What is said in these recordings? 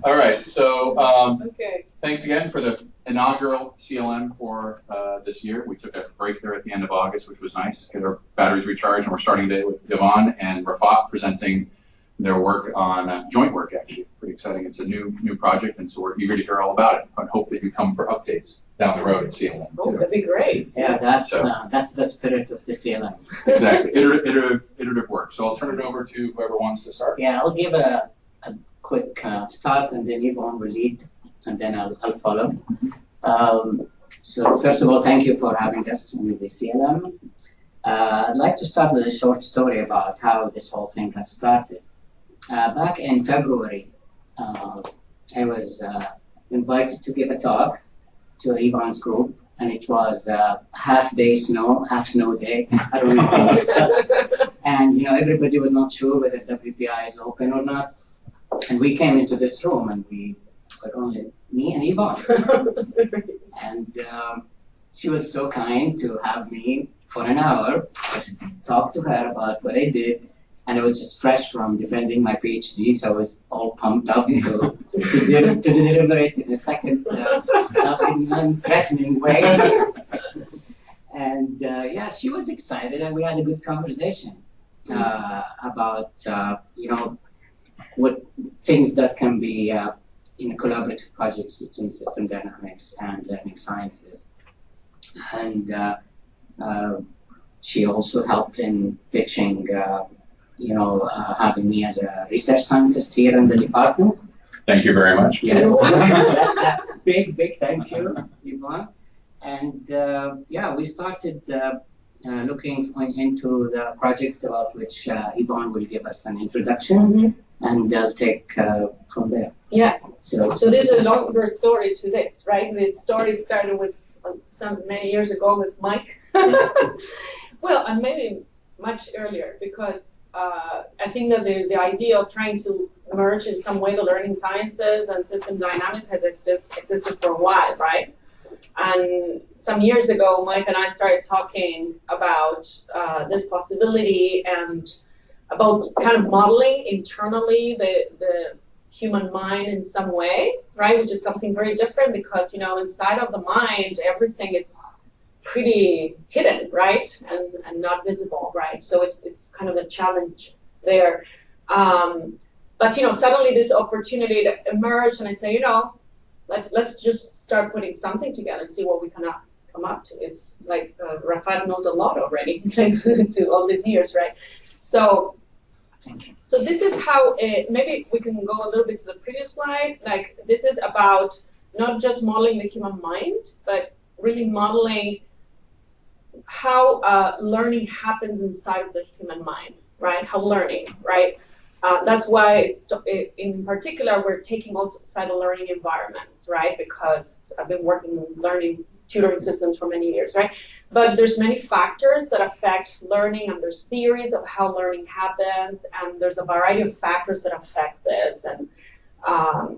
All right, so Okay. thanks again for the inaugural CLM for this year. We took a break there at the end of August, which was nice, get our batteries recharged, and we're starting today with Yvonne and Rafat presenting their work on joint work, actually. Pretty exciting. It's a new project, and so we're eager to hear all about it. I hope that you come for updates down the road at CLM. Oh, that'd be great. Yeah, that's the spirit of the CLM. Exactly, iterative work. So I'll turn it over to whoever wants to start. Yeah, I'll give a quick start, and then Yvonne will lead, and then I'll follow. So first of all, thank you for having us in the CLM. I'd like to start with a short story about how this whole thing got started. Back in February, I was invited to give a talk to Yvonne's group, and it was half snow day. I don't know. And everybody was not sure whether WPI is open or not. And we came into this room, and we were only me and Yvonne. And she was so kind to have me for an hour, just talk to her about what I did. And I was just fresh from defending my PhD, so I was all pumped up to deliver it in a second, non-threatening way. And yeah, she was excited, and we had a good conversation about what things that can be in collaborative projects between system dynamics and learning sciences. And she also helped in pitching. Having me as a research scientist here in the department. Thank you very much. Yes, that's a big thank you, Yvonne. And yeah, we started looking into the project about which Yvonne will give us an introduction, and I'll take from there. Yeah. So there's a longer story to this, right? This story started with many years ago with Mike. Well, and maybe much earlier, because I think that the idea of trying to merge in some way the learning sciences and system dynamics has existed for a while, right? And some years ago, Mike and I started talking about this possibility and about kind of modeling internally the human mind in some way, right? Which is something very different because, inside of the mind, everything is pretty hidden, right, and not visible, right? So it's kind of a challenge there. But suddenly this opportunity emerged, and I say, let's just start putting something together and see what we can come up to. It's like Rafat knows a lot already, thanks to all these years, right? So this is how maybe we can go a little bit to the previous slide. Like this is about not just modeling the human mind, but really modeling how learning happens inside of the human mind, right? How learning, right? That's why in particular we're taking also outside of learning environments, right? Because I've been working in learning tutoring systems for many years, right? But there's many factors that affect learning, and there's theories of how learning happens, and there's a variety of factors that affect this, and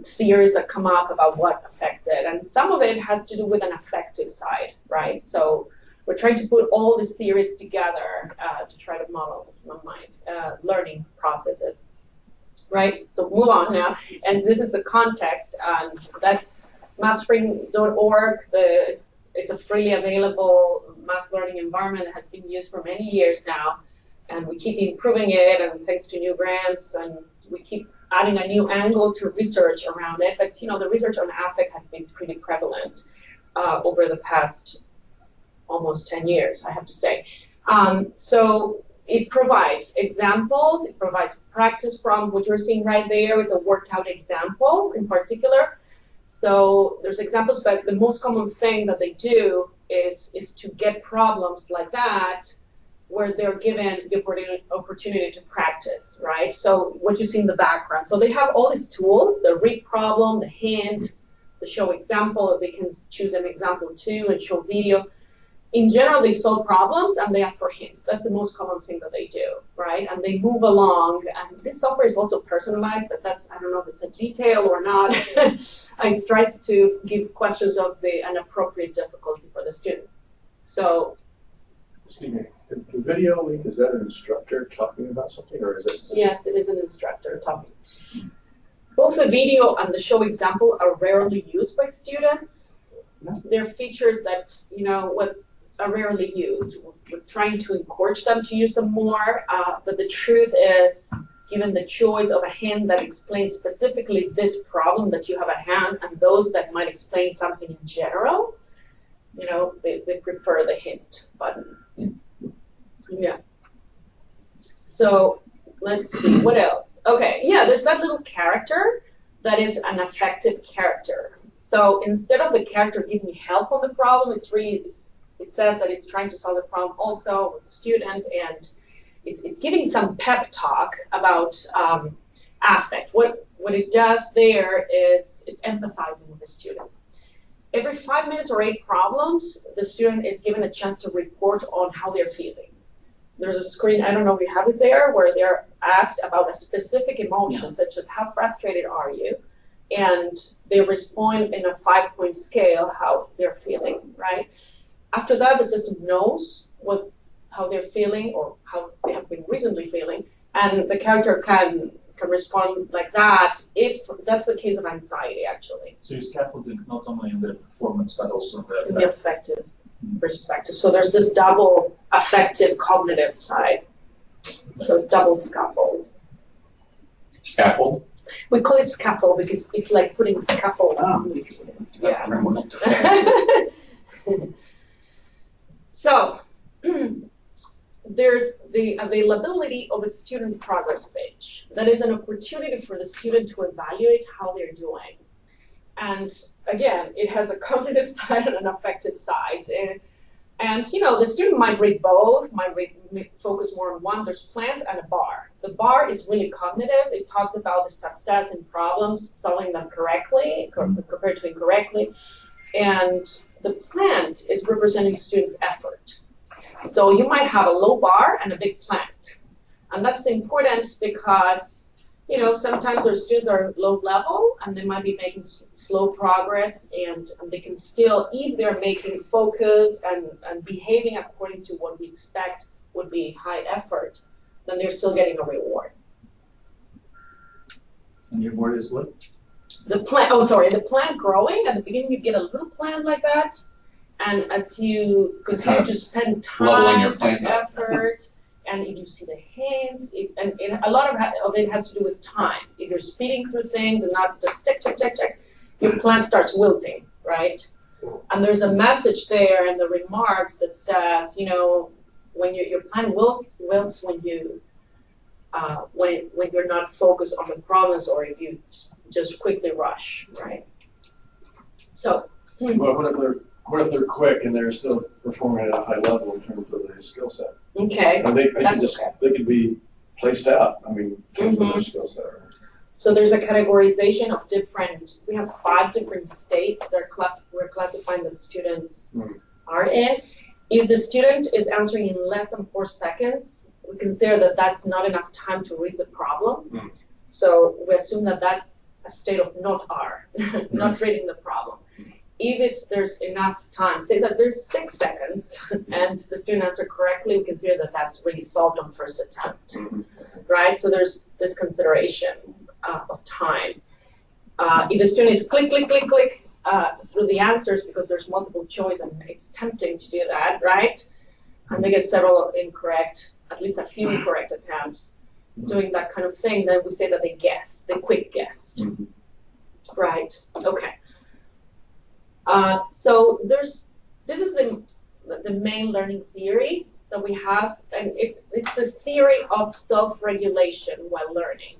theories that come up about what affects it, and some of it has to do with an affective side, right? So we're trying to put all these theories together to try to model the human mind learning processes, right? So move on now, and this is the context, and that's mathspring.org. It's a freely available math learning environment that has been used for many years now, and we keep improving it, and thanks to new grants, and we keep adding a new angle to research around it. But the research on affect has been pretty prevalent over the past almost 10 years, I have to say. So it provides examples, it provides practice from what you're seeing right there is a worked out example in particular. So there's examples, but the most common thing that they do is to get problems like that where they're given the opportunity to practice, right? So what you see in the background. So they have all these tools, the read problem, the hint, the show example, they can choose an example too and show video. In general, they solve problems and they ask for hints. That's the most common thing that they do, right? And they move along. And this software is also personalized, but I don't know if it's a detail or not. It tries to give questions of an appropriate difficulty for the student. So, excuse me, the video link, is that an instructor talking about something, or is it? Yes, it is an instructor talking. both the video and the show example are rarely used by students. They're features that, what are rarely used. We're trying to encourage them to use them more, but the truth is, given the choice of a hint that explains specifically this problem that you have at hand and those that might explain something in general, they prefer the hint button. Yeah. So let's see, what else? Okay, yeah, there's that little character that is an affected character. So instead of the character giving help on the problem, it says that it's trying to solve the problem also with the student, and it's giving some pep talk about affect. What it does there is it's empathizing with the student. Every 5 minutes or 8 problems, the student is given a chance to report on how they're feeling. There's a screen, I don't know if you have it there, where they're asked about a specific emotion, such as how frustrated are you? And they respond in a 5-point scale how they're feeling, right? After that, the system knows how they're feeling or how they have been recently feeling, and the character can respond like that if that's the case of anxiety, actually. So you scaffolding not only in the performance but also in the affective perspective. So there's this double affective cognitive side. So it's double scaffold. Scaffold? We call it scaffold because it's like putting scaffolds on the students. Yeah. So there's the availability of a student progress page. That is an opportunity for the student to evaluate how they're doing. And again, it has a cognitive side and an affective side. And the student might read both, might focus more on one. There's plans and a bar. The bar is really cognitive. It talks about the success in problems, solving them correctly compared to incorrectly. And the plant is representing students' effort. So you might have a low bar and a big plant. And that's important because, sometimes their students are low level and they might be making slow progress, and they can still, if they're making focus and behaving according to what we expect would be high effort, then they're still getting a reward. And your word is what? The plant growing. At the beginning, you get a little plant like that, and as you continue to spend time and effort, and if you see the hints, and a lot of it has to do with time. If you're speeding through things and not just tick, tick, tick, tick, your plant starts wilting, right? And there's a message there in the remarks that says, when your plant wilts when you when you're not focused on the problems, or if you just quickly rush, right? So. Well, what if they're quick and they're still performing at a high level in terms of their skill set? Okay. And they could be placed out. I mean, in terms of their skill set. So there's a categorization of we have 5 different states that we're classifying that students are in. If the student is answering in less than 4 seconds, we consider that that's not enough time to read the problem. So we assume that that's a state of not R, not reading the problem. If there's enough time, say that there's 6 seconds, and the student answered correctly, we consider that that's really solved on first attempt, right? So there's this consideration of time. If the student is click, click, click, click through the answers because there's multiple choice and it's tempting to do that, right? And they get several incorrect, at least a few incorrect attempts doing that kind of thing, then we say that they quick guessed, right? Okay. So this is the main learning theory that we have, and it's the theory of self-regulation while learning.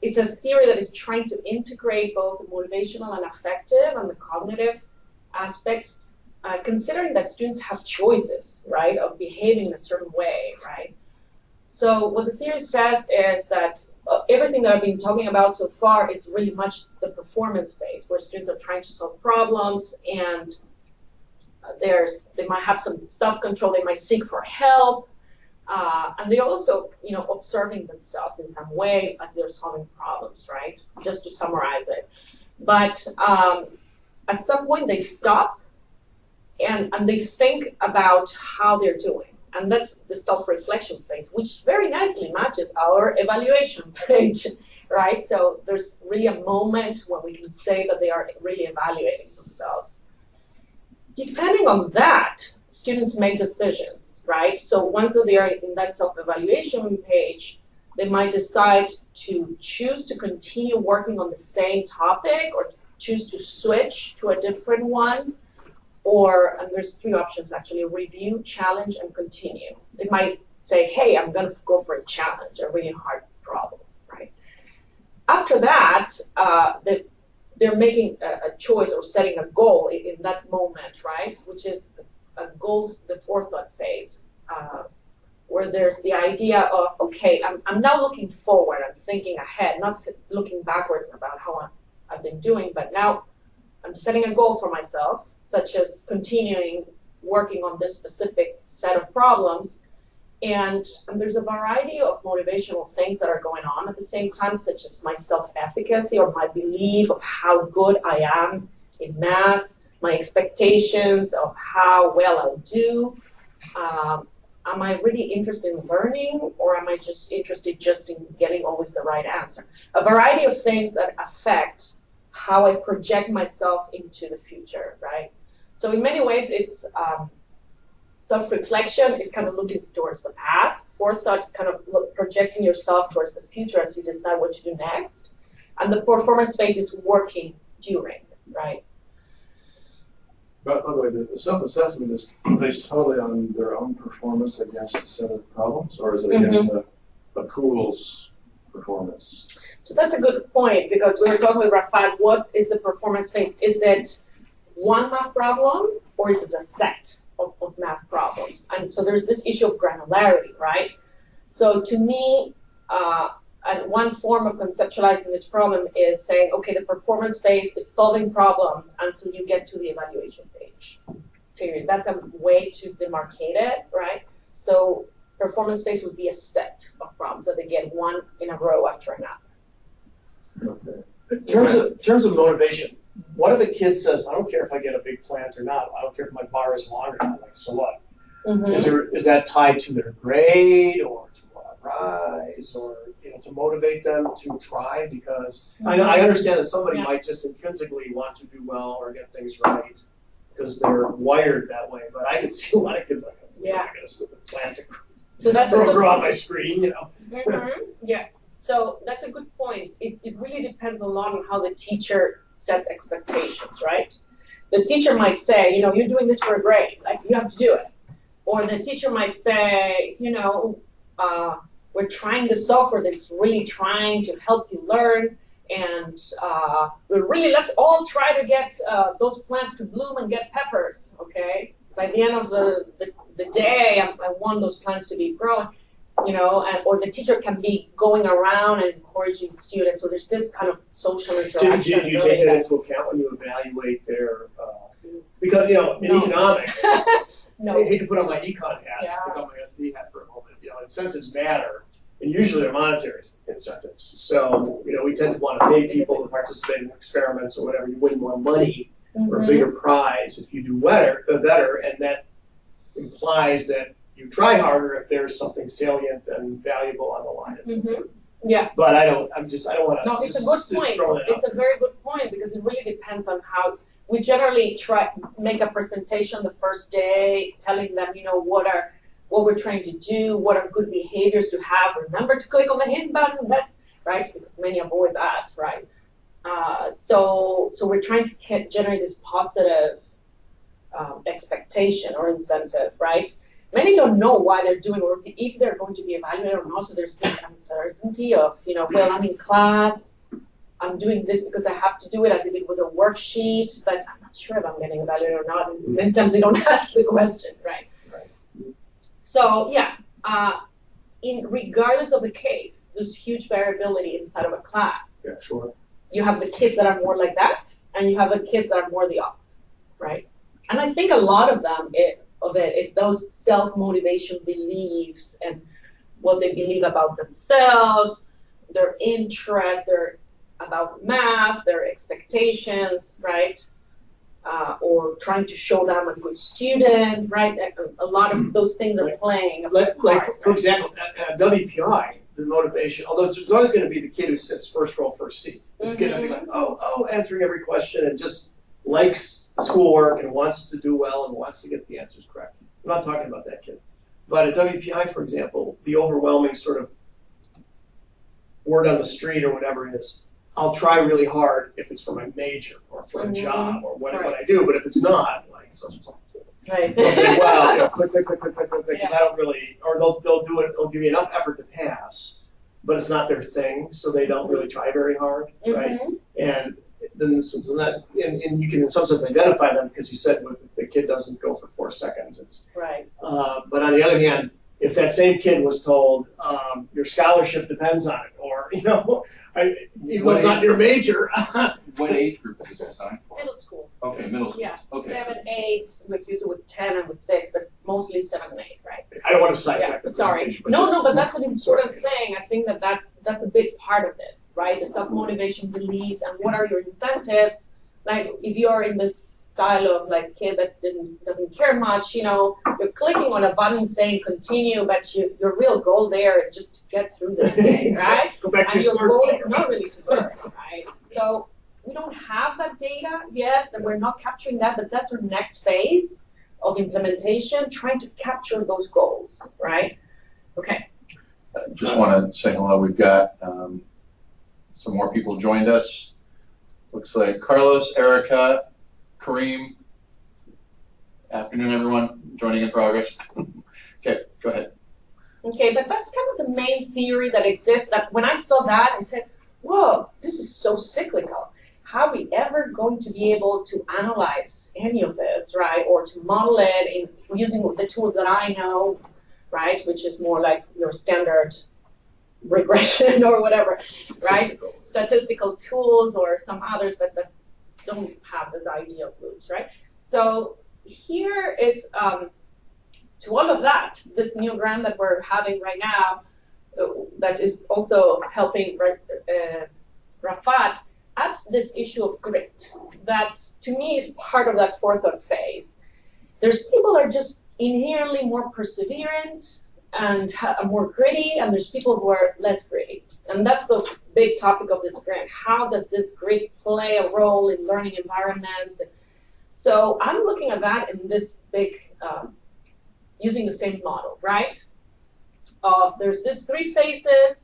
It's a theory that is trying to integrate both the motivational and affective and the cognitive aspects, considering that students have choices, right, of behaving in a certain way, right? So what the theory says is that everything that I've been talking about so far is really much the performance phase, where students are trying to solve problems, and they might have some self-control, they might seek for help, and they also, observing themselves in some way as they're solving problems, right? Just to summarize it. But at some point they stop and they think about how they're doing. And that's the self-reflection phase, which very nicely matches our evaluation page, right? So there's really a moment when we can say that they are really evaluating themselves. Depending on that, students make decisions, right? So once that they are in that self-evaluation page, they might decide to choose to continue working on the same topic or choose to switch to a different one. And there's three options actually: review, challenge, and continue. They might say, hey, I'm going to go for a challenge, a really hard problem, right? After that, they're making a choice or setting a goal in that moment, right? Which is goals, the forethought phase, where there's the idea of, okay, I'm now looking forward, I'm thinking ahead, not looking backwards about how I've been doing, but now I'm setting a goal for myself, such as continuing working on this specific set of problems. And there's a variety of motivational things that are going on at the same time, such as my self-efficacy or my belief of how good I am in math, my expectations of how well I'll do. Am I really interested in learning, or am I just interested in getting always the right answer? A variety of things that affect how I project myself into the future, right? So in many ways, it's self-reflection is kind of looking towards the past. Forethought is kind of projecting yourself towards the future as you decide what to do next. And the performance phase is working during, right? By the way, the self-assessment is based totally on their own performance against a set of problems, or is it against a pool's performance? So that's a good point, because we were talking with Rafat, what is the performance phase? Is it one math problem, or is it a set of math problems? And so there's this issue of granularity, right? So to me, and one form of conceptualizing this problem is saying, okay, the performance phase is solving problems until you get to the evaluation page, period. That's a way to demarcate it, right? So performance phase would be a set of problems that they get one in a row after another. Okay. In terms of motivation, what if a kid says, I don't care if I get a big plant or not, I don't care if my bar is long or not, like, so what? Is that tied to their grade or to a rise, or to motivate them to try? Because I understand that somebody might just intrinsically want to do well or get things right because they're wired that way, but I can see a lot of kids like, I'm going to stick a plant to grow on my screen, Yeah. So that's a good point. It really depends a lot on how the teacher sets expectations, right? The teacher might say, you're doing this for a grade, like you have to do it. Or the teacher might say, we're trying this software that's really trying to help you learn, and let's all try to get those plants to bloom and get peppers, okay? By the end of the day, I want those plants to be grown. Or the teacher can be going around and encouraging students. So there's this kind of social interaction. Do you take that into account when you evaluate their, because, in economics, I hate to put on my econ hat, take on my SD hat for a moment, incentives matter, and usually they're monetary incentives. So, we tend to want to pay people to participate in experiments or whatever. You win more money or a bigger prize if you do better, and that implies that you try harder if there's something salient and valuable on the line. Yeah. But I don't want to. No, it's a good point. It's a very good point, because it really depends on how we generally make a presentation the first day, telling them, what we're trying to do, what are good behaviors to have. Remember to click on the hint button. That's right, because many avoid that, right? So we're trying to generate this positive expectation or incentive, right? Many don't know why they're doing, or if they're going to be evaluated or not. So there's this uncertainty of, well, I'm in class, I'm doing this because I have to do it as if it was a worksheet, but I'm not sure if I'm getting evaluated or not. And many times they don't ask the question, right? So regardless of the case, there's huge variability inside of a class. Yeah, sure. You have the kids that are more like that, and you have the kids that are more the opposite, right? And I think a lot of it is those self-motivation beliefs and what they believe about themselves, their interests, about math, their expectations, right? or trying to show that I'm a good student, right? A lot of those things are playing a part, for example, at WPI, the motivation, although it's always going to be the kid who sits first row, first seat. It's going to be like, answering every question and just likes schoolwork and wants to do well and wants to get the answers correct. I'm not talking about that kid. But at WPI, for example, the overwhelming sort of word on the street or whatever it is, I'll try really hard if it's for my major or for a job or what I do. But if it's not, like, so right. They'll say, well, quick, because I don't really, or they'll do it, they'll give you enough effort to pass, but it's not their thing, so they don't really try very hard, right? And then and you can in some sense identify them because you said if the kid doesn't go for 4 seconds, it's right. But on the other hand, if that same kid was told your scholarship depends on it, or even though it's not your major. What age group is this assigned for? Middle schools. Okay, middle school. Yes, Okay. 7, 8. We use it with 10 and with 6, but mostly 7 and 8, right? I don't want to sidetrack the Sorry. presentation, But that's an important thing. I think that's a big part of this, right? The self-motivation, beliefs, and what are your incentives? Like if you're in this style of like kid that doesn't care much, you're clicking on a button saying continue, but your real goal there is just to get through this thing, right? Go back to and your goal is not really to learn, right? So we don't have that data yet, and we're not capturing that, but that's our next phase of implementation, trying to capture those goals, right? Okay. Just want to say hello. We've got some more people joined us. Looks like Carlos, Erica, Kareem. Afternoon, everyone. Joining in progress. Okay, go ahead. Okay, but that's kind of the main theory that exists. That when I saw that, I said, whoa, this is so cyclical. How are we ever going to be able to analyze any of this, right? Or to model it using the tools that I know, right? Which is more like your standard regression or whatever, right? Statistical tools or some others, but that don't have this idea of loops, right? So here is, to all of that, this new grant that we're having right now, that is also helping Rafat, adds this issue of grit that to me is part of that forethought phase. There's people that are just inherently more perseverant and more gritty, and there's people who are less gritty. And that's the big topic of this grant. How does this grit play a role in learning environments? So I'm looking at that in this big, using the same model, right? There's these 3 phases,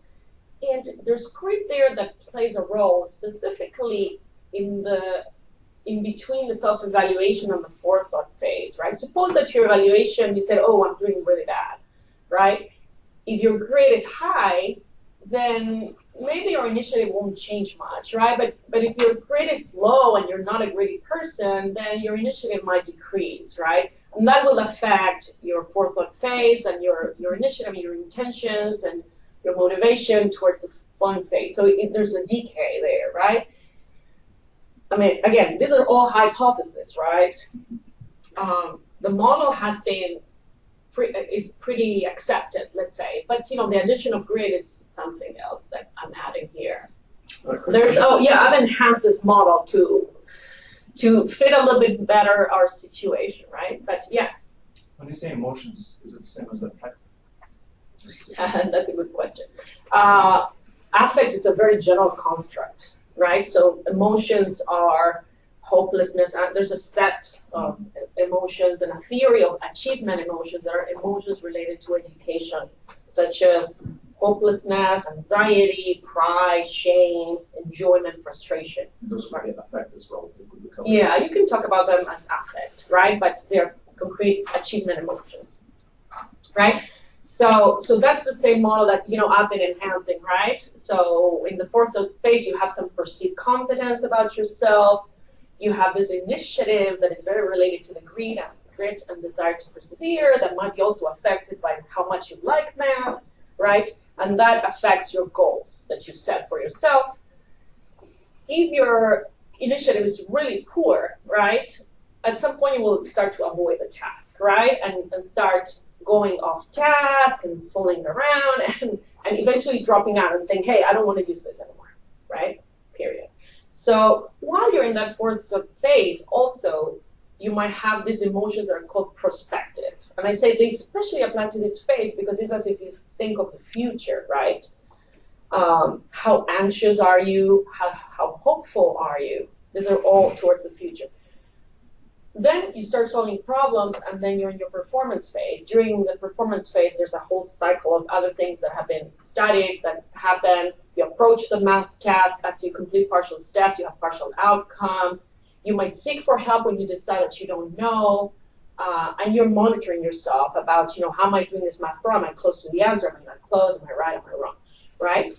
and there's grit there that plays a role specifically in between the self-evaluation and the forethought phase, right? Suppose that your evaluation, you said, oh, I'm doing really bad, right? If your grade is high, then maybe your initiative won't change much, right? But if your grade is low and you're not a gritty person, then your initiative might decrease, right? And that will affect your forethought phase and your initiative, your intentions, and your motivation towards the fun phase. So there's a decay there, right? I mean, again, these are all hypotheses, right? The model has been is pretty accepted, let's say, but the addition of grid is something else that I'm adding here. I've enhanced this model to fit a little bit better our situation, right? But yes. When you say emotions, is it the same as affect? That's a good question. Affect is a very general construct, right? So emotions are hopelessness. There's a set of emotions and a theory of achievement emotions that are emotions related to education, such as hopelessness, anxiety, pride, shame, enjoyment, frustration. Those might be affect as well. Yeah, you can talk about them as affect, right? But they're concrete achievement emotions, right? So that's the same model that I've been enhancing, right? So in the forethought phase, you have some perceived confidence about yourself. You have this initiative that is very related to the grit and desire to persevere. That might be also affected by how much you like math, right? And that affects your goals that you set for yourself. If your initiative is really poor, right? At some point, you will start to avoid the task, right? And start going off task and fooling around and eventually dropping out and saying, hey, I don't want to use this anymore, right? Period. So while you're in that fourth phase, also, you might have these emotions that are called prospective. And I say they especially apply to this phase because it's as if you think of the future, right? How anxious are you? How hopeful are you? These are all towards the future. Then you start solving problems, and then you're in your performance phase. During the performance phase, there's a whole cycle of other things that have been studied that happen. You approach the math task. As you complete partial steps, you have partial outcomes. You might seek for help when you decide that you don't know, and you're monitoring yourself about, how am I doing this math problem? Am I close to the answer? Am I not close? Am I right? Am I wrong? Right?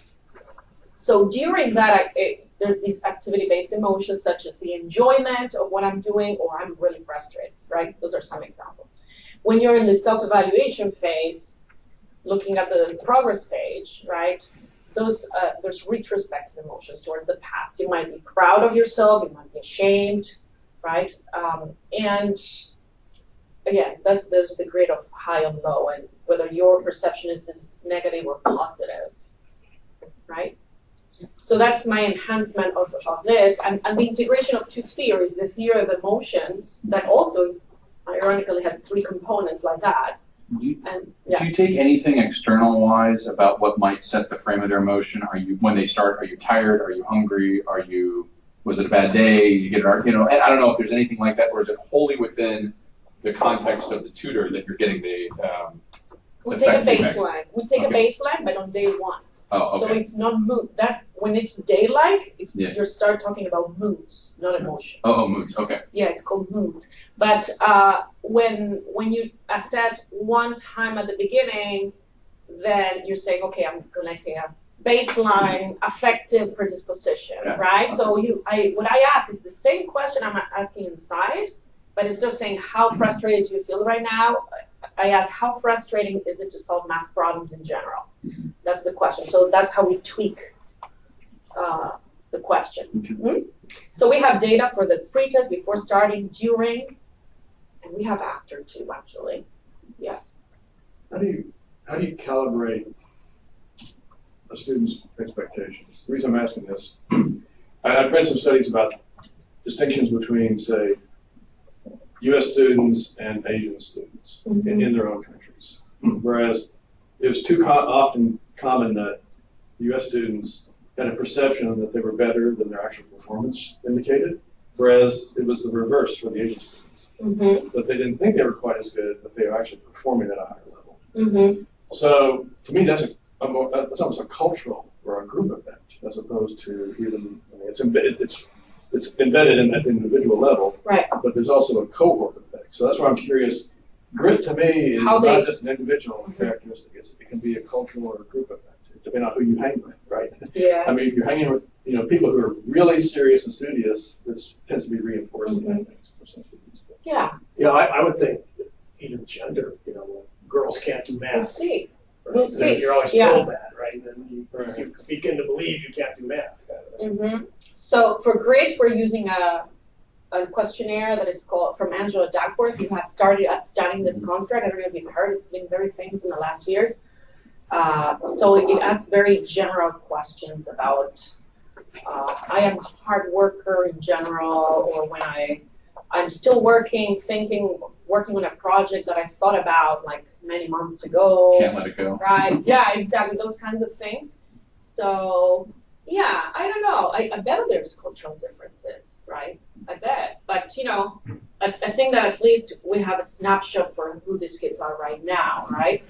So during that, there's these activity-based emotions such as the enjoyment of what I'm doing, or I'm really frustrated, right? Those are some examples. When you're in the self-evaluation phase, looking at the progress page, right, there's retrospective emotions towards the past. You might be proud of yourself, you might be ashamed, right? And again, there's the grade of high and low, and whether your perception is this negative or positive, right? So that's my enhancement of this, and the integration of two theories, the theory of emotions that also, ironically, has three components like that. Do you take anything external-wise about what might set the frame of their emotion? When they start, are you tired? Are you hungry? Was it a bad day? And I don't know if there's anything like that, or is it wholly within the context of the tutor that you're getting the We take a baseline. We take a baseline, but on day one. Oh, okay. So it's not mood. That when it's day-like, you start talking about moods, not emotions. Oh, moods. Okay. Yeah, it's called moods. But when you assess one time at the beginning, then you're saying, okay, I'm connecting a baseline affective predisposition, right? Okay. So what I ask is the same question I'm asking inside, but instead of saying how frustrated do you feel right now, I ask how frustrating is it to solve math problems in general. That's the question. So that's how we tweak the question. Mm-hmm. So we have data for the pre-test, before starting, during, and we have after too, actually. Yeah. How do you calibrate a student's expectations? The reason I'm asking this, I've read some studies about distinctions between, say, U.S. students and Asian students in their own countries, whereas it was too often common that U.S. students had a perception that they were better than their actual performance indicated, whereas it was the reverse for the Asian students, that they didn't think they were quite as good, but they were actually performing at a higher level. So to me, that's almost a cultural or a group event, as opposed to even, it's embedded at the individual level, right? But there's also a cohort effect. So that's why I'm curious. Grit to me is not just an individual characteristic. It can be a cultural or a group effect, depending on who you hang with, right? Yeah. I mean, if you're hanging with people who are really serious and studious, this tends to be reinforcing that things for some students. Yeah. Yeah, I would think even gender. Girls can't do math. We'll see. Right? We'll see. You're always told that, right? And then you begin to believe you can't do math. So for grit, we're using a questionnaire that is called, from Angela Duckworth, who has started studying this construct. I don't know if you've heard, it's been very famous in the last years. So it asks very general questions about, I am a hard worker in general, or when I'm still working on a project that I thought about like many months ago. Can't let it go. Right, yeah, exactly, those kinds of things. So, yeah, I don't know. I bet there's cultural differences, right? I bet. But, I think that at least we have a snapshot for who these kids are right now, right?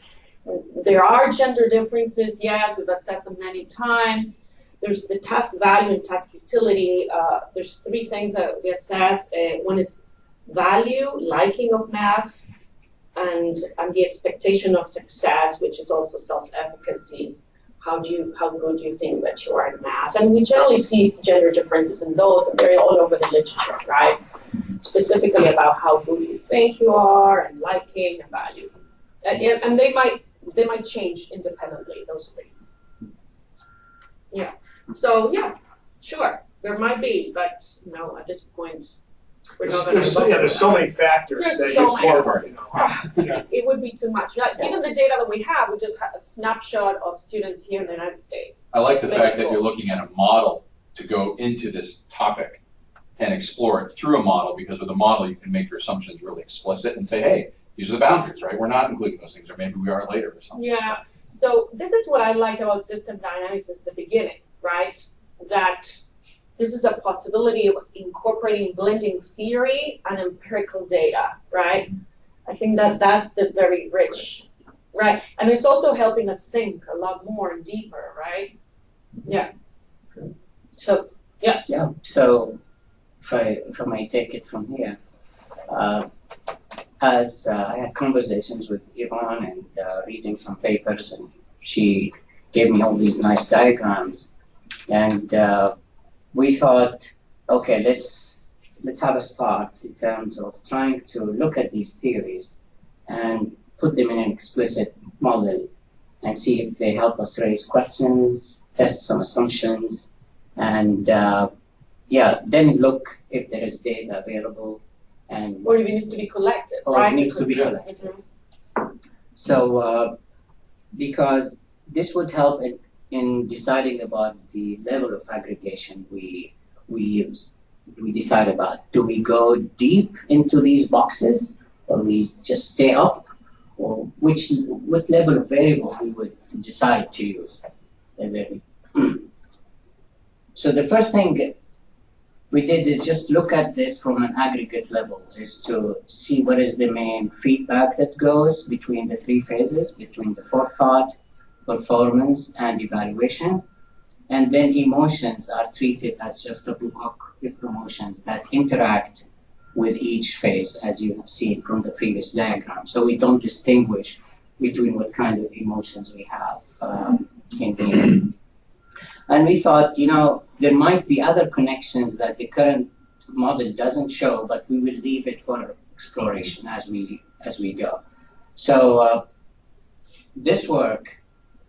There are gender differences, yes. We've assessed them many times. There's the task value and task utility. There's three things that we assessed. One is value, liking of math, and the expectation of success, which is also self-efficacy. How good do you think that you are in math? And we generally see gender differences in those, and they're all over the literature, right? Specifically about how good you think you are, and liking and value. And they might change independently, those three. Yeah. So yeah, sure, there might be, but at this point, we're not going to. There's so many factors that it would be too much. Given the data that we have, we just have a snapshot of students here in the United States. I like the fact that you're looking at a model to go into this topic and explore it through a model, because with a model you can make your assumptions really explicit and say, hey, these are the boundaries, right? We're not including those things, or maybe we are later or something. Yeah. So this is what I liked about system dynamics at the beginning, right? That this is a possibility of incorporating blending theory and empirical data, right? I think that that's the very rich, right? And it's also helping us think a lot more and deeper, right? Yeah. So, yeah. Yeah. So if I may take it from here, as I had conversations with Yvonne and reading some papers, and she gave me all these nice diagrams, and we thought, okay, let's have a start in terms of trying to look at these theories and put them in an explicit model and see if they help us raise questions, test some assumptions, and then look if there is data available, and or if it needs to be collected, or right? it needs to be collected. So because this would help in deciding about the level of aggregation we use. We decide about, do we go deep into these boxes, or we just stay up, or what level of variable we would decide to use. So the first thing we did is just look at this from an aggregate level, is to see what is the main feedback that goes between the three phases, between the forethought, performance, and evaluation. And then emotions are treated as just a block of emotions that interact with each phase, as you have seen from the previous diagram. So we don't distinguish between what kind of emotions we have in here. And we thought, there might be other connections that the current model doesn't show, but we will leave it for exploration as we go. So this work,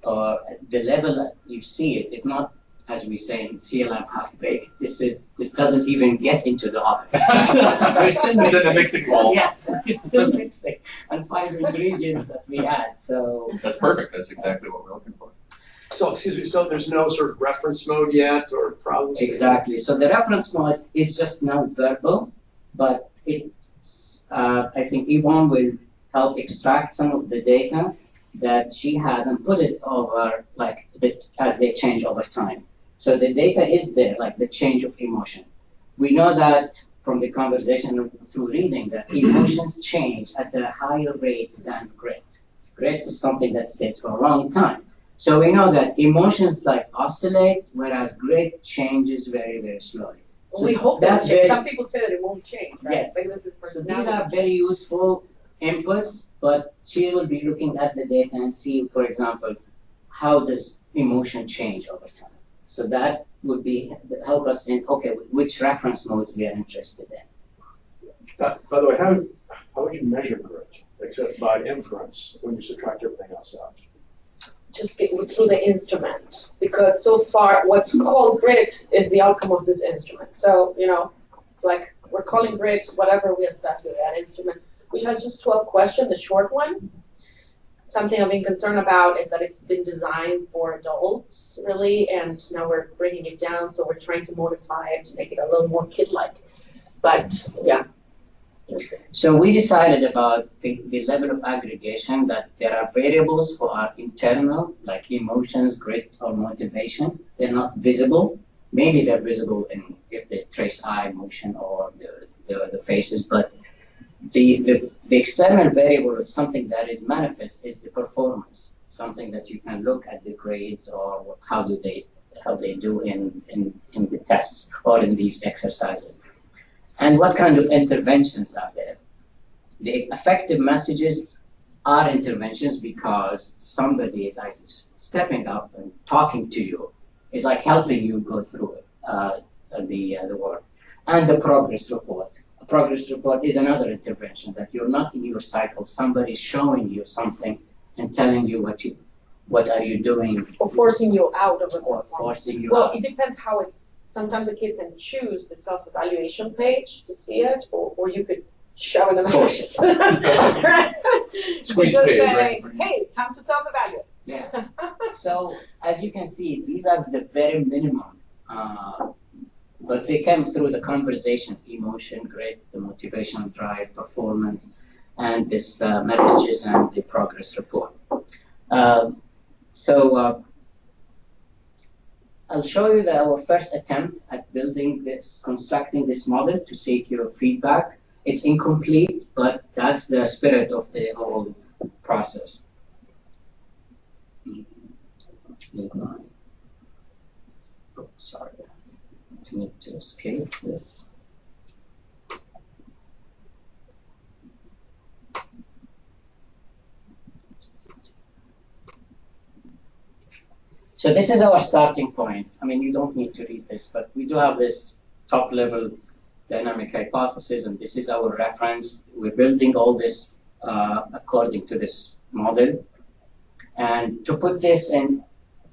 the level that you see it, is not, as we say in CLM, half-baked. This doesn't even get into the oven. We're still It's in the mixing bowl. Yes, we're still mixing and find ingredients that we add. So that's perfect. That's exactly what we're looking for. So, excuse me, so there's no sort of reference mode yet, or problems? Exactly. So the reference mode is just non-verbal, but I think Yvonne will help extract some of the data that she has and put it over, as they change over time. So the data is there, like the change of emotion. We know that from the conversation through reading that emotions change at a higher rate than grit. Grit is something that stays for a long time. So we know that emotions oscillate, whereas grit changes very, very slowly. So we hope that some people say that it won't change, right? Yes. So these are very useful inputs, but she will be looking at the data and see, for example, how does emotion change over time. So that would help us in, which reference modes we are interested in. By the way, how would you measure grit, except by inference, when you subtract everything else out? Just get through the instrument, because so far what's called grit is the outcome of this instrument. So, it's like we're calling grit whatever we assess with that instrument, which has just 12 questions, the short one. Something I've been concerned about is that it's been designed for adults, really, and now we're bringing it down, so we're trying to modify it to make it a little more kid-like. But, yeah. So we decided about the level of aggregation, that there are variables who are internal, like emotions, grit, or motivation. They're not visible. Maybe they're visible if they trace eye motion or the faces, but the external variable is something that is manifest, is the performance, something that you can look at the grades or how they do in the tests or in these exercises. And what kind of interventions are there? The effective messages are interventions because somebody is stepping up and talking to you. It's like helping you go through the work. And the progress report. A progress report is another intervention, that you're not in your cycle. Somebody's showing you something and telling you what are you doing. Or forcing you out of it. Or forcing you out. out. It depends how it's. Sometimes the kid can choose the self-evaluation page to see it, or you could shove it in the face. Squeeze page, right? Hey, time to self-evaluate. Yeah. So as you can see, these are the very minimum but they came through the conversation, emotion, grit, the motivational drive, performance, and this messages and the progress report. I'll show you our first attempt at building this, constructing this model to seek your feedback. It's incomplete, but that's the spirit of the whole process. Oh, sorry. I need to scale this. So this is our starting point. I mean, you don't need to read this, but we do have this top-level dynamic hypothesis, and this is our reference. We're building all this according to this model. And to put this in,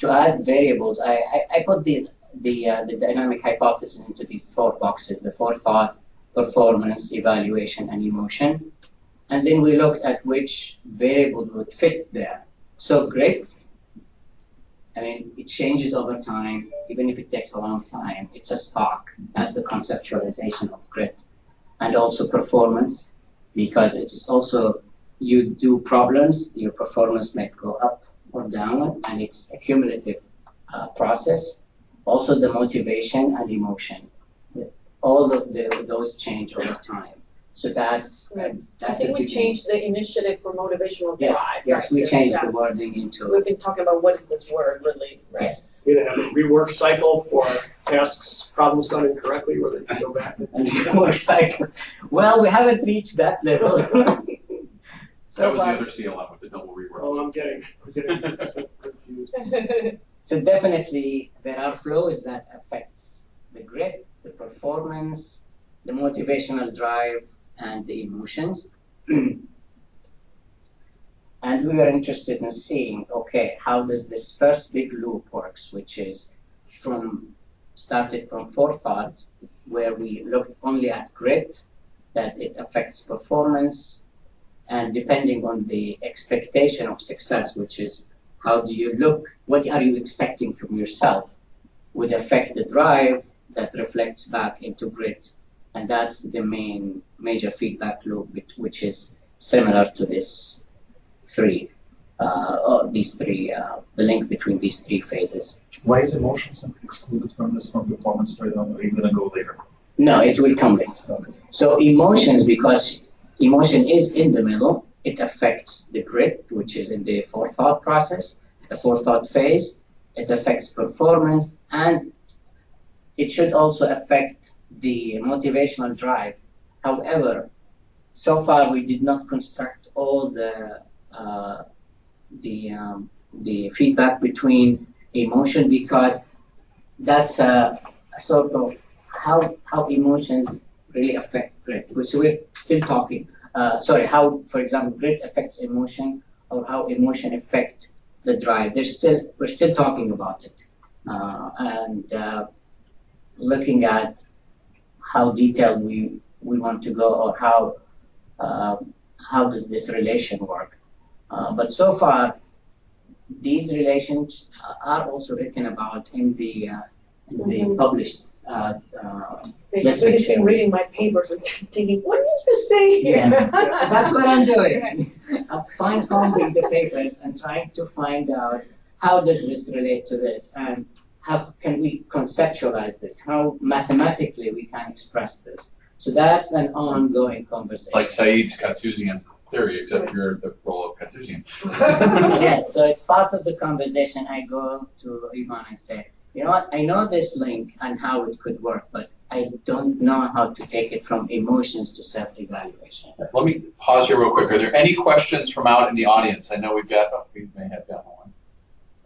to add variables, I put the dynamic hypothesis into these 4 boxes: the forethought, performance, evaluation, and emotion. And then we looked at which variable would fit there. So grit, I mean, it changes over time, even if it takes a long time. It's a stock. That's the conceptualization of grit. And also performance, because it's also, you do problems, your performance might go up or down, and it's a cumulative process. Also the motivation and emotion. All of those change over time. So that's I think we changed the initiative for motivational drive. Yes, we changed the wording into. We've been talking about what is this word really, right? Yes. You're gonna have a rework cycle for tasks, problems done incorrectly, where they can go back. And rework cycle. Well, we haven't reached that level. So that was the other CLM with the double rework. Oh, I'm getting confused. So definitely there are flows that affects the grit, the performance, the motivational drive, and the emotions. And we were interested in seeing, okay, how does this first big loop works, which is started from forethought, where we looked only at grit, that it affects performance, and depending on the expectation of success, which is how do you look, what are you expecting from yourself, would affect the drive that reflects back into grit. And that's the major feedback loop, which is similar to this the link between these 3 phases. Why is emotions excluded from this from performance? Or are you going to go later? No, it will come later. Okay. So emotions, because emotion is in the middle, it affects the grit, which is in the forethought process, the forethought phase. It affects performance, and it should also affect the motivational drive. However, so far we did not construct all the feedback between emotion, because that's a sort of how emotions really affect grit. So we're still talking. How, for example, grit affects emotion, or how emotion affect the drive. We're still talking about it, and looking at how detailed we want to go, or how does this relation work. But so far, these relations are also written about in the published literature. You've been reading my papers and thinking, what did you say here? Yes, so that's what I'm doing. I'm fine-combing the papers and trying to find out how does this relate to this, and how can we conceptualize this, how mathematically we can express this. So that's an ongoing conversation. It's like Said's Cartesian theory, except you're the role of Cartesian. Yes, so it's part of the conversation. I go to Ivan and say, you know what, I know this link and how it could work, but I don't know how to take it from emotions to self-evaluation. Let me pause here real quick. Are there any questions from out in the audience? I know we may have gotten one.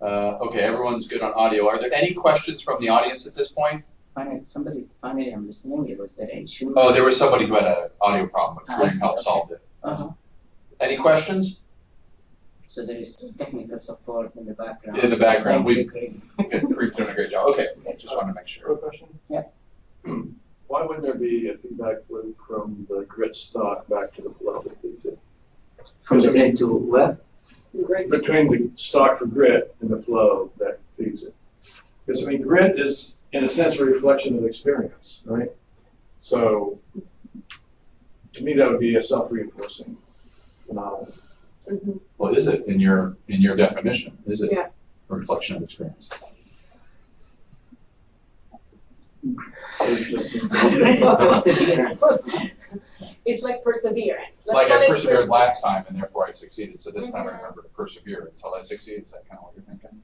Okay, everyone's good on audio. Are there any questions from the audience at this point? Finally, I'm listening. It was an issue. Oh, there was somebody who had an audio problem, but William helped solve it. Any questions? So there is technical support in the background. In the background. We've doing a great job. Okay, just wanted to make sure. Quick question? Yeah. Why wouldn't there be a feedback loop from the grit stock back to the flow that feeds it? From the grit to where? Between the stock for grit and the flow that feeds it. Because, I mean, grit is in a sense, a reflection of experience, right? So, to me, that would be a self-reinforcing phenomenon. Mm-hmm. Well, is it in your definition? Is it Yeah. a reflection of experience? It's just Perseverance. It's like perseverance. Let's Like call I it persevered last time, and therefore I succeeded. So this time I Mhm. remember to persevere until I succeed. Is that kind of what you're thinking?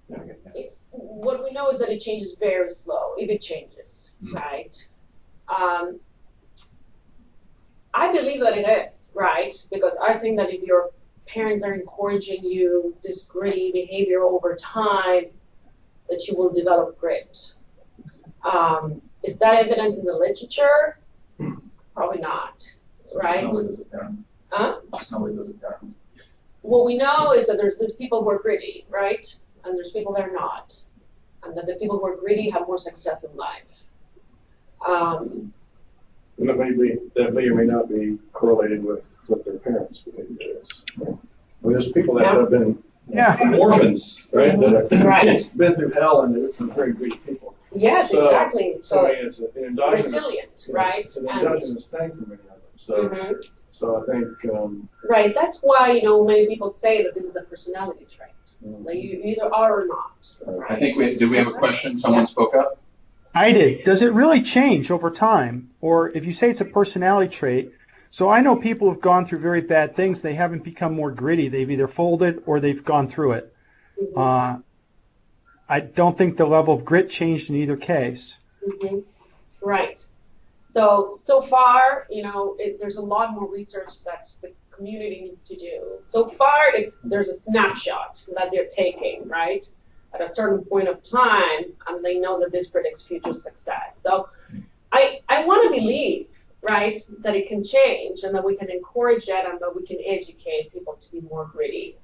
Yeah, I get that. It's what we know is that it changes very slow, if it changes, right? I believe that it is, right? Because I think that if your parents are encouraging you this gritty behavior over time, that you will develop grit. Is that evidence in the literature? Probably not, right? Just does it parent. Huh? Just does it parent. What we know is that there's these people who are gritty, right? And there's people that are not. And that the people who are gritty have more success in life. that may or may not be correlated with what their parents' behavior is. Right? Well, there's people that have been orphans, right? That have Right. been through hell, and there's some very great people. Yes, So- exactly. So I mean, it's an endogenous, resilient, right? It's an And- endogenous thing for many of them. So, Mhm. so I think. Right. That's why many people say that this is a personality trait. Like you either are or not. Right? I think did we have a question? Someone spoke up? I did. Does it really change over time? Or if you say it's a personality trait, so I know people who've gone through very bad things, they haven't become more gritty. They've either folded or they've gone through it. Mm-hmm. I don't think the level of grit changed in either case. Mm-hmm. Right. So far, there's a lot more research that the community needs to do. So far, there's a snapshot that they're taking, right, at a certain point of time, and they know that this predicts future success. So I want to believe, right, that it can change and that we can encourage it and that we can educate people to be more gritty.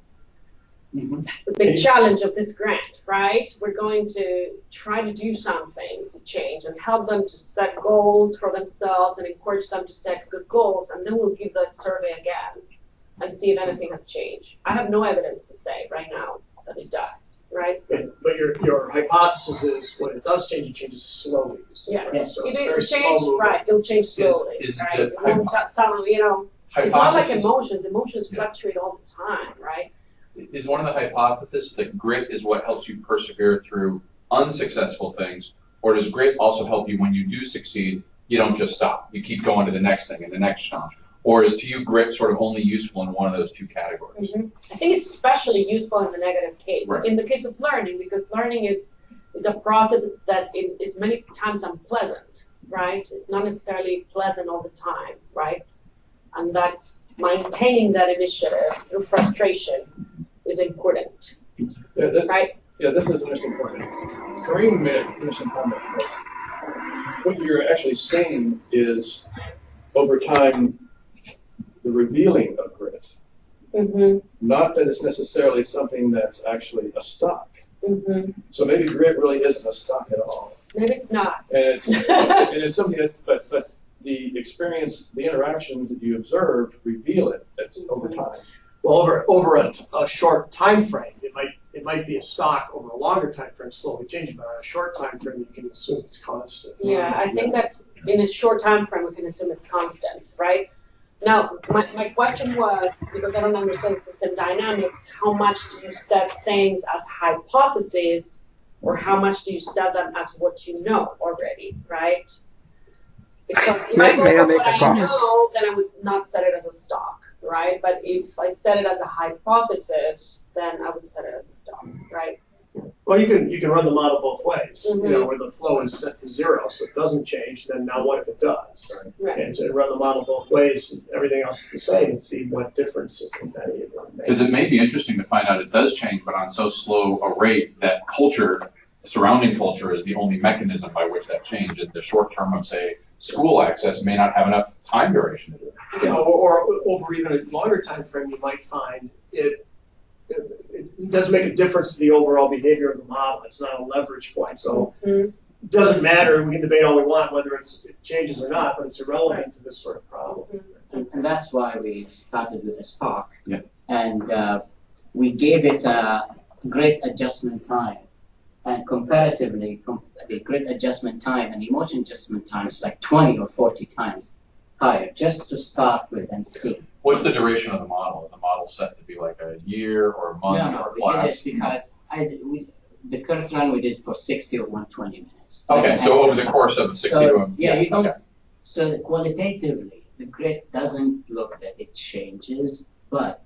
Mm-hmm. That's the big challenge of this grant, right? We're going to try to do something to change and help them to set goals for themselves and encourage them to set good goals, and then we'll give that survey again and see if anything has changed. I have no evidence to say right now that it does, right? But your hypothesis is when it does change, it changes slowly. Yeah, Right? So it it's very will slow change, moving. right? It'll change slowly, is right? the It won't just suddenly, it's not like hypothesis- emotions. Emotions Yeah. fluctuate all the time, right? Is one of the hypotheses that grit is what helps you persevere through unsuccessful things, or does grit also help you when you do succeed, you don't just stop, you keep going to the next thing and the next challenge? Or is to you grit sort of only useful in one of those two categories? Mm-hmm. I think it's especially useful in the negative case. Right. In the case of learning, because learning is a process that is many times unpleasant, right? It's not necessarily pleasant all the time, right? And that maintaining that initiative through frustration is important, right? Yeah, this is an interesting point. Kareem made an interesting comment. What you're actually saying is, over time, the revealing of grit. Mm-hmm. Not that it's necessarily something that's actually a stock. Mm-hmm. So maybe grit really isn't a stock at all. Maybe it's not. And it's something that, but the experience, the interactions that you observe reveal it. That's over time. Well, over a short time frame, it might be a stock. Over a longer time frame, slowly changing, but on a short time frame, you can assume it's constant. Yeah, I think that in a short time frame, we can assume it's constant, right? Now, my question was, because I don't understand system dynamics, how much do you set things as hypotheses, or how much do you set them as what you know already, right? Because if I go May I for make what a I comment? know, then I would not set it as a stock, right? But if I set it as a hypothesis, then I would set it as a stock, right? Well, you can run the model both ways. Mhm. Where the flow is set to 0, so it doesn't change. Then now, what if it does? Right. And so run the model both ways, everything else is the same, and see what difference, if any, it makes. Because it may be interesting to find out it does change, but on so slow a rate that surrounding culture is the only mechanism by which that changes. In the short term of, say, school access may not have enough time duration to do it. Or over even a longer time frame, you might find it doesn't make a difference to the overall behavior of the model. It's not a leverage point. So it doesn't matter. We can debate all we want whether it changes or not, but it's irrelevant to this sort of problem. And that's why we started with a stock. Yeah. And we gave it a great adjustment time. and comparatively, the grit adjustment time and emotion adjustment time is like 20 or 40 times higher, just to start with and see. What's the duration of the model? Is the model set to be like a year or a month or a class? We did it because the current run we did for 60 or 120 minutes. Okay, so over the course of 60 to you don't. So qualitatively, the grit doesn't look that it changes, but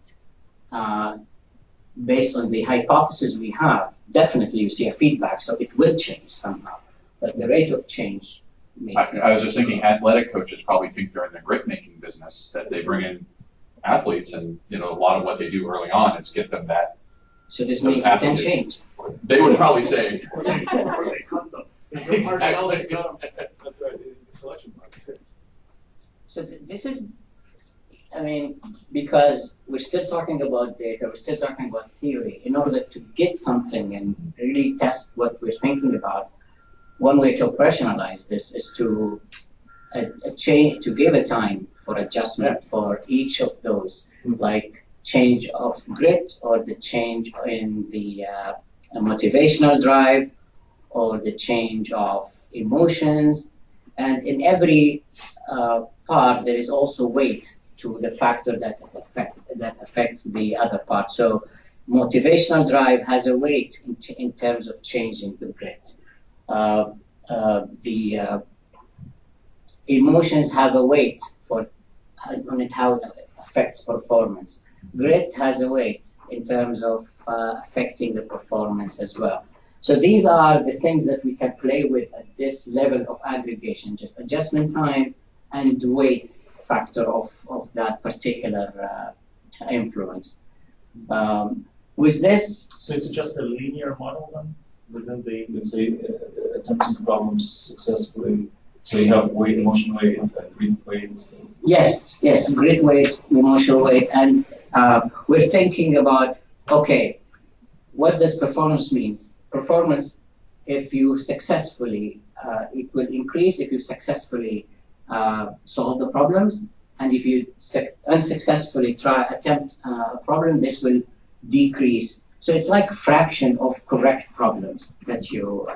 based on the hypothesis we have, definitely you see a feedback, so it will change somehow. But the rate of change. I was just thinking, athletic coaches probably think they're in the grit making business, that they bring in athletes, and a lot of what they do early on is get them that. So this means it can change. They would probably say. That's right. The selection part. So this is, because we're still talking about data, we're still talking about theory. In order to get something and really test what we're thinking about, one way to operationalize this is to give a time for adjustment for each of those, like change of grit or the change in the motivational drive or the change of emotions. And in every part, there is also weight to the factor that affects the other part. So motivational drive has a weight in terms of changing the grit. The emotions have a weight on it, how it affects performance. Grit has a weight in terms of affecting the performance as well. So these are the things that we can play with at this level of aggregation, just adjustment time and weight factor of that particular influence. With this... So it's just a linear model then? Within the, let's say, attempting problems successfully, so you have weight, emotional weight, and grit weight. So. Yes, grit weight, emotional weight, and we're thinking about, okay, what does performance means? Performance, if you successfully, it will increase if you successfully solve the problems, and if you unsuccessfully attempt a problem, this will decrease. So it's like a fraction of correct problems that you,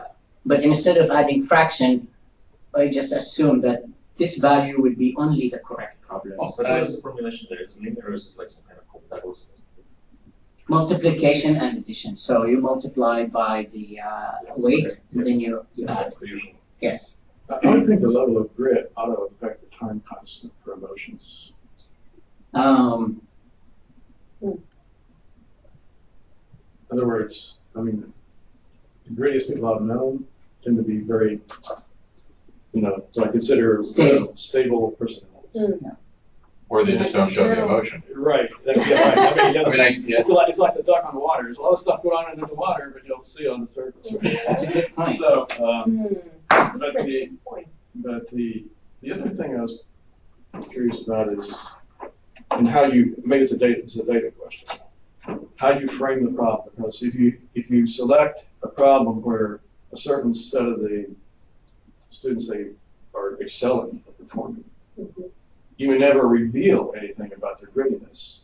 but instead of adding fraction, I just assume that this value will be only the correct problem. Oh, but how is the formulation there? Is it linear or is it like some kind of complex? Multiplication and addition. So you multiply by the weight, and then you add. Yes. I would think the level of grit ought to affect the time constant for emotions. In other words, the grittiest people I've known tend to be very, what I consider stable personalities. Yeah. Or they just don't show the emotion. Right. Right. It's like the duck on the water. There's a lot of stuff going on under the water, but you don't see it on the surface. Right? That's a good point. So, but the other thing I was curious about is, and how maybe it's a data question. How you frame the problem, because if you select a problem where a certain set of the students they are excelling at performing, you may never reveal anything about their grittiness.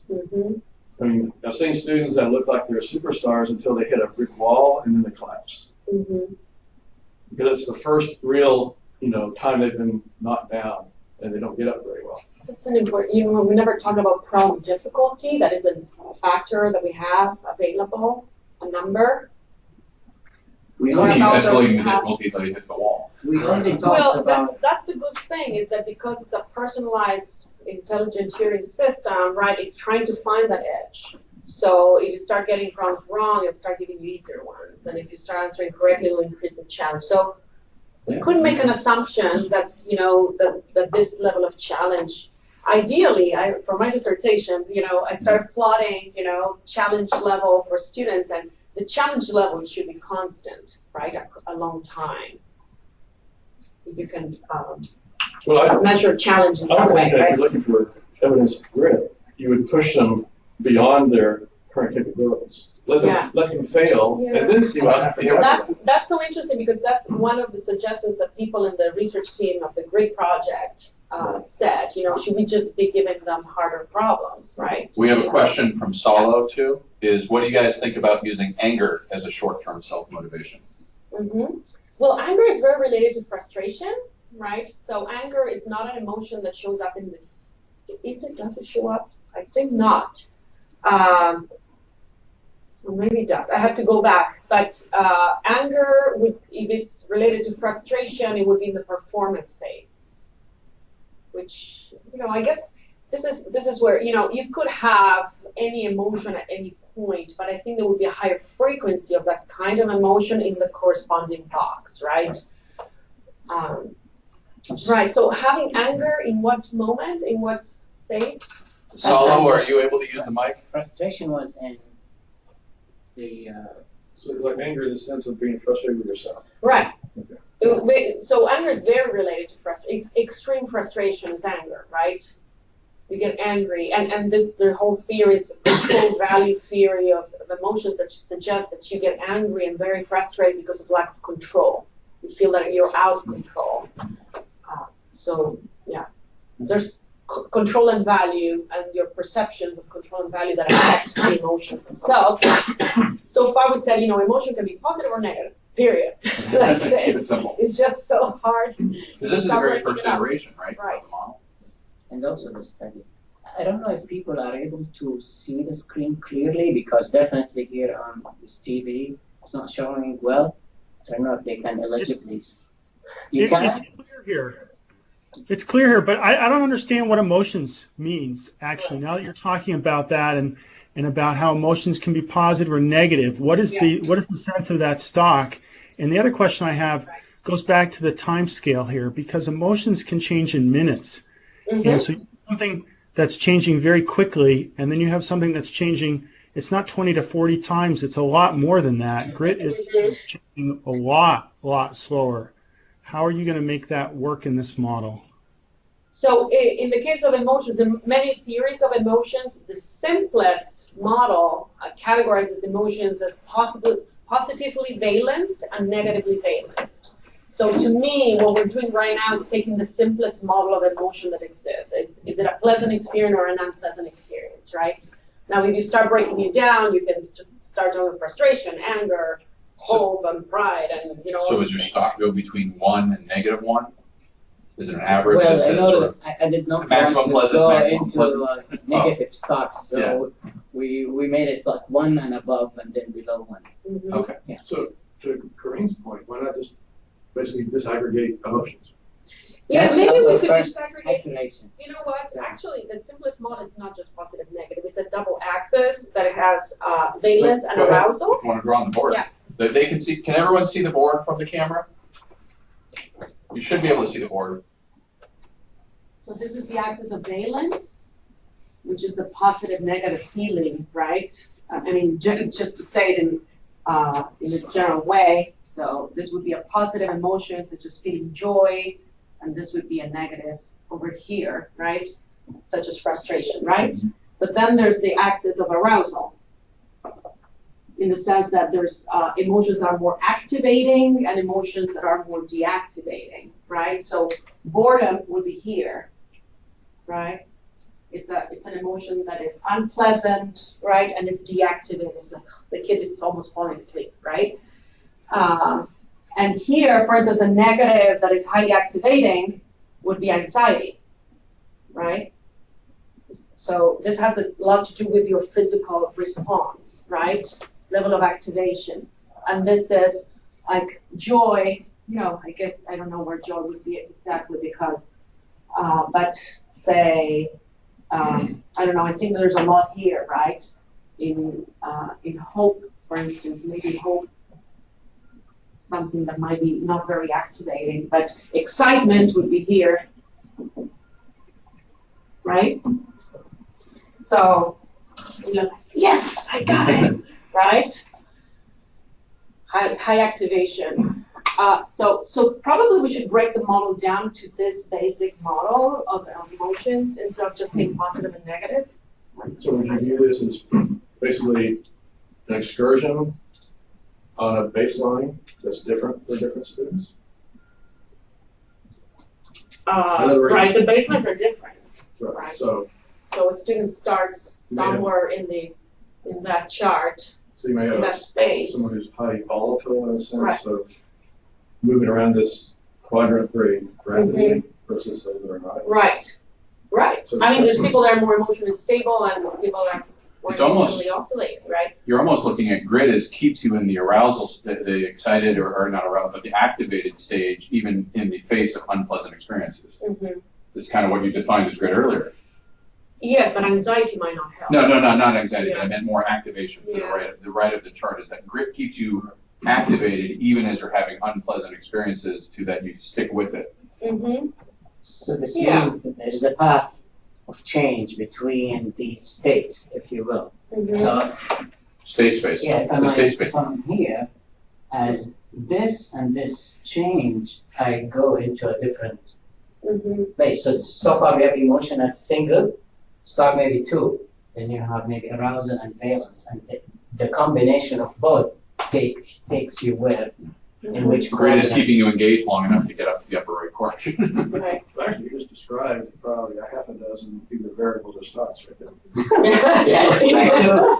I've seen students that look like they're superstars until they hit a brick wall and then they collapse. Because it's the first real time they've been knocked down and they don't get up very well. That's an important, we never talk about problem difficulty. That is a factor that we have available, a number. We only keep escalating the difficulty until you hit the wall. We only talk about... that's the good thing, is that because it's a personalized, intelligent hearing system, right, it's trying to find that edge. So if you start getting problems wrong, it'll start giving you easier ones. And if you start answering correctly, it'll increase the challenge. So we couldn't make an assumption that's, that this level of challenge. Ideally, for my dissertation, I started plotting, challenge level for students, and the challenge level should be constant, right, a long time. You can measure challenge in some way, I would think that right? if you're looking for evidence of grit, you would push them beyond their current capabilities. Let them fail, and then see what happens. That's so interesting, because that's one of the suggestions that people in the research team of the GRIT project said. Should we just be giving them harder problems, right? We have a question from Salo too. Is what do you guys think about using anger as a short-term self-motivation? Well, anger is very related to frustration, right? So anger is not an emotion that shows up in this. Does it show up? I think not. Well, maybe it does. I have to go back. But anger, if it's related to frustration, it would be in the performance phase. Which, I guess this is where, you could have any emotion at any point, but I think there would be a higher frequency of that kind of emotion in the corresponding box, right? Right. So having anger in what moment, in what phase? Solo, are you able to use the mic? Frustration was in the. So like anger in the sense of being frustrated with yourself. Right. Okay. So anger is very related to frustration. Extreme frustration is anger, right? You get angry, and the whole theory is a control value theory of emotions that suggests that you get angry and very frustrated because of lack of control. You feel that you're out of control. So yeah, there's control and value, and your perceptions of control and value that affect the emotion themselves. So far we said, emotion can be positive or negative. Period. That's it. Keep it simple. It's just so hard. Because this is the very first iteration, right? Right. Of the model. And also the study. I don't know if people are able to see the screen clearly, because definitely here on this TV it's not showing well. I don't know if they can eligibly. It's clear here. It's clear here, but I don't understand what emotions means, actually. Now that you're talking about that and about how emotions can be positive or negative, what is the sense of that stock? And the other question I have goes back to the time scale here, because emotions can change in minutes. And so you have something that's changing very quickly, and then you have something that's changing, it's not 20 to 40 times, it's a lot more than that. Grit is changing a lot slower. How are you going to make that work in this model? So in the case of emotions, in many theories of emotions, the simplest model categorizes emotions as positively valenced and negatively valenced. So to me, what we're doing right now is taking the simplest model of emotion that exists. Is it a pleasant experience or an unpleasant experience, right? Now, if you start breaking it down, you can start doing frustration, anger, hope, and pride, and So does your stock go between 1 and -1? Is it an average? Well, that I says know sort of I did not maximum want to pleasant, go maximum into pleasant? negative stocks, so we made it like 1 and above, and then below 1. Okay. Yeah. So to Kareem's point, why not just basically disaggregate emotions? Yeah, That's maybe we the could first disaggregate. iteration. You know what? Actually, the simplest model is not just positive, negative. It's a double axis that has valence and arousal. If you want to draw on the board. Yeah. They can see. Can everyone see the board from the camera? You should be able to see the board. So this is the axis of valence, which is the positive, negative feeling, right? I mean, just to say it in a general way. So this would be a positive emotion, such as feeling joy, and this would be a negative over here, right? Such as frustration, right? But then there's the axis of arousal, in the sense that there's emotions that are more activating and emotions that are more deactivating, right? So boredom would be here, right? It's an emotion that is unpleasant, right? And it's deactivating. It's like the kid is almost falling asleep, right? And here, for instance, a negative that is highly activating would be anxiety, right? So this has a lot to do with your physical response, right? Level of activation. And this is like joy, I guess I don't know where joy would be exactly, because, but say, I don't know, I think there's a lot here, right? In hope, for instance, maybe hope, something that might be not very activating, but excitement would be here, right? So, yes, I got it, right? High activation. So probably we should break the model down to this basic model of emotions instead of just saying positive and negative. So would you view this as basically an excursion on a baseline that's different for different students? Right, the baselines are different. Right. So a student starts somewhere in that chart. So you may in have that space. someone who's highly volatile in a sense Right. of moving around this quadrant very rapidly versus those that are not. Right. Right. So I mean, there's people that are more emotionally stable and people that are more It's almost- emotionally oscillating, right? You're almost looking at grid as keeps you in the arousal, the excited or not arousal, but the activated stage, even in the face of unpleasant experiences. Mm-hmm. This is kind of what you defined as grid earlier. Yes, but anxiety might not help. No, not anxiety, Yeah. but I meant more activation. Yeah. The right of the chart is that grit keeps you activated even as you're having unpleasant experiences to that you stick with it. Mm-hmm. So this Yeah. means that there is a path of change between these states, if you will. Mm-hmm. So State space. yeah, If I'm here, as this and this change, I go into a different Mm-hmm. place. So far we have emotion as single, start maybe two, then you have maybe arousal and valence, and the combination of both takes you where, in which Grid is quadrant. keeping you engaged long enough to get up to the upper right corner. Right. But actually, you just described probably a half a dozen either variables or stops right there. Yeah,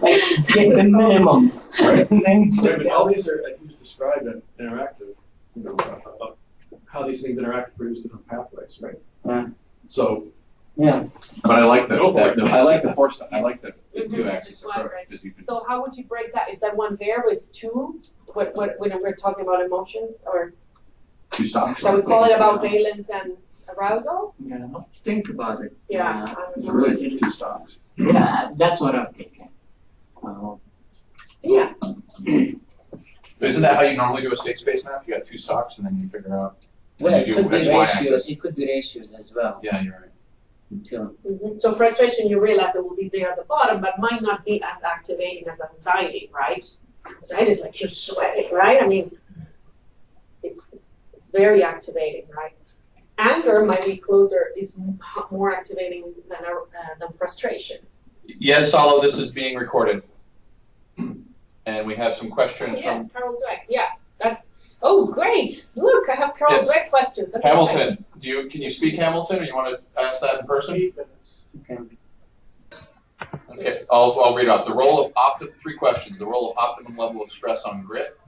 like get the minimum. Right. Then Right, but all these are, like you just described, an interactive, you know, how these things interact to produce different pathways, right? Yeah. So, Yeah. But I like the, Go for it. I like the force. I like the Mhm. two-axis That's why, approach right. because you can. So how would you break that? Is that one variable is two? What when we're talking about emotions, or Two stops. shall we call it about valence and arousal? Yeah. Think about it. Yeah. I don't It's know. really two stops. Yeah, that's what I'm thinking. Yeah. Isn't that how you normally do a state space map? You got two stocks and then you figure out. Well, it you could do be X, Y ratios. axis. It could be ratios as well. Yeah, you're right. Until Mhm. So frustration, you realize it will be there at the bottom, but might not be as activating as anxiety, right? Anxiety is like you're sweating, right? I mean, it's very activating, right? Anger might be closer, is more activating than frustration. Yes, Salo, this is being recorded. And we have some questions Yes, from Carol Dweck. Yeah, that's. Oh, great! Look, I have Carol Yes. Dweck questions. Okay, Hamilton. Can you speak Hamilton, or you want to ask that in person? 8 minutes. Okay, I'll read out the role of three questions: the role of optimum level of stress on grit,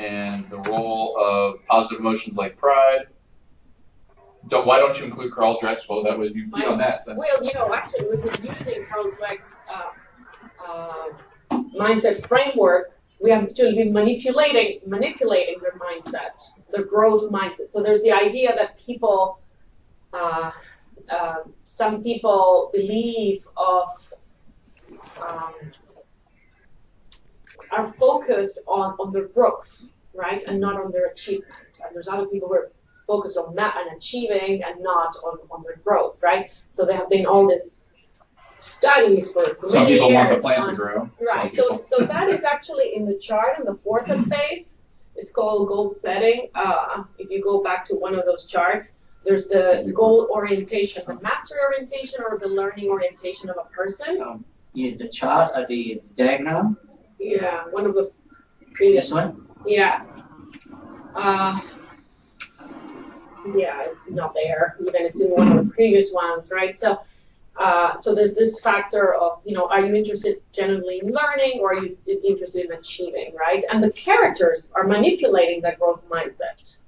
and the role of positive emotions like pride. Why don't you include Carl Dweck's? Well, that was you on that. So. Well, actually, we've been using Carol Dweck's mindset framework. We have actually been manipulating their mindset, their growth mindset. So there's the idea that people, some people believe are focused on their growth, right, and not on their achievement. And there's other people who are focused on that and achieving and not on their growth, right? So there have been all these studies for Some many people years want the plant on, to grow. right. Some So people- that is actually in the chart in the fourth phase. It's called goal setting. If you go back to one of those charts, there's the goal orientation, the mastery orientation, or the learning orientation of a person. yeah, the chart, the diagram. Yeah, one of the previous. This one. Yeah. Yeah, it's not there. Even it's in one of the previous ones, right? So there's this factor of, are you interested genuinely in learning, or are you interested in achieving, right? And the characters are manipulating that growth mindset.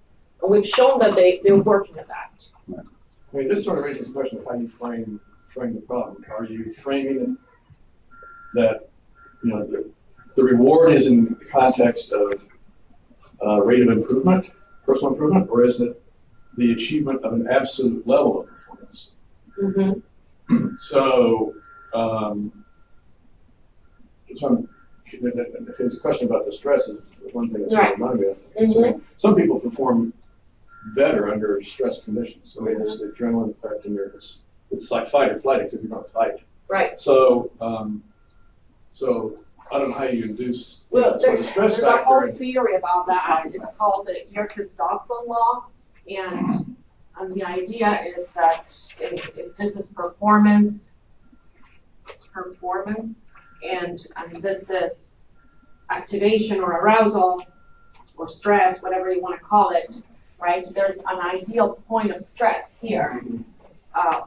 And we've shown that they're working at that. I mean, this sort of raises the question of how you frame the problem. Are you framing it that, the reward is in the context of rate of improvement, personal improvement, or is it the achievement of an absolute level of performance? Mm-hmm. So, his question about the stress is one thing that's Right. reminded me of. Mhm. So some people perform better under stress conditions. I mean, it's the adrenaline effect, and it's like fight or flight, except you don't fight. Right. So, I don't know how you induce Well, sort of stress there's a whole factor. theory about that. It's called the Yerkes-Dodson law, and the idea is that if this is performance, and this is activation or arousal or stress, whatever you want to call it, right? There's an ideal point of stress here